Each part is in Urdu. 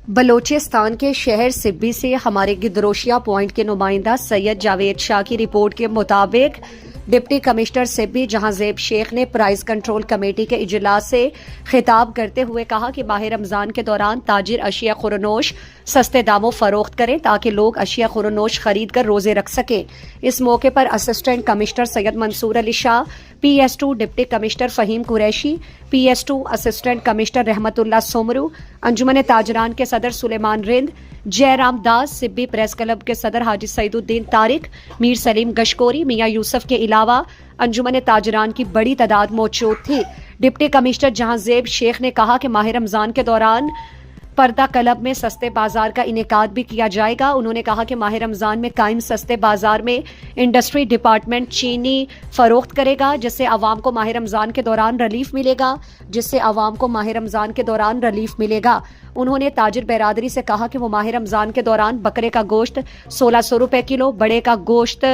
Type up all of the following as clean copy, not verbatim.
بلوچستان کے شہر سبی سے ہمارے گدروشیا پوائنٹ کے نمائندہ سید جاوید شاہ کی رپورٹ کے مطابق ڈپٹی کمشنر سبی جہاں زیب شیخ نے پرائز کنٹرول کمیٹی کے اجلاس سے خطاب کرتے ہوئے کہا کہ ماہ رمضان کے دوران تاجر اشیاء خورنوش سستے داموں فروخت کریں تاکہ لوگ اشیاء خورنوش خرید کر روزے رکھ سکیں۔ اس موقع پر assistant commissioner Syed Mansoor Ali Shah, PS2 deputy commissioner Faheem Qureshi, PS2 assistant commissioner Rahmat Ullah Soomro, انجمن تاجران کے صدر سلیمان رند، جے رام داس، سبی پریس کلب کے صدر حاجی سعید الدین طارق، میر سلیم گشکوری، میاں یوسف کے علاوہ انجمن تاجران کی بڑی تعداد موجود تھی۔ ڈپٹی کمشنر جہاں زیب شیخ نے کہا کہ ماہ رمضان کے دوران پردہ کلب میں سستے بازار کا انعقاد بھی کیا جائے گا۔ انہوں نے کہا کہ ماہ رمضان میں قائم سستے بازار میں انڈسٹری ڈپارٹمنٹ چینی فروخت کرے گا جس سے عوام کو ماہ رمضان کے دوران ریلیف ملے گا۔ انہوں نے تاجر برادری سے کہا کہ وہ ماہ رمضان کے دوران بکرے کا گوشت 1600 روپے کلو، بڑے کا گوشت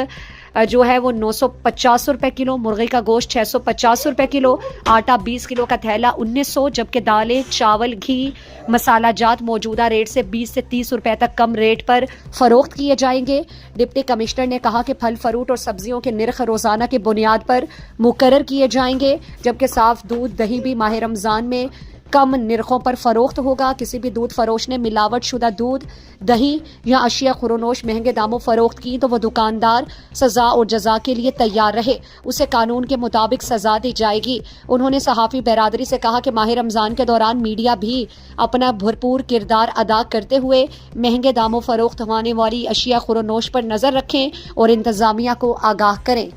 جو ہے وہ 950 روپے کلو، مرغی کا گوشت 650 روپے کلو، آٹا 20 کلو کا تھیلا 1900، جبکہ دالیں، چاول، گھی، مسالہ جات موجودہ ریٹ سے 20 سے 30 روپے تک کم ریٹ پر فروخت کیے جائیں گے۔ ڈپٹی کمشنر نے کہا کہ پھل فروٹ اور سبزیوں کے نرخ روزانہ کی بنیاد پر مقرر کیے جائیں گے، جبکہ صاف دودھ، دہی بھی ماہ رمضان میں کم نرخوں پر فروخت ہوگا۔ کسی بھی دودھ فروش نے ملاوٹ شدہ دودھ، دہی یا اشیاء خورنوش مہنگے داموں فروخت کی تو وہ دکاندار سزا اور جزا کے لیے تیار رہے، اسے قانون کے مطابق سزا دی جائے گی۔ انہوں نے صحافی برادری سے کہا کہ ماہ رمضان کے دوران میڈیا بھی اپنا بھرپور کردار ادا کرتے ہوئے مہنگے داموں فروخت ہونے والی اشیاء خورنوش پر نظر رکھیں اور انتظامیہ کو آگاہ کریں۔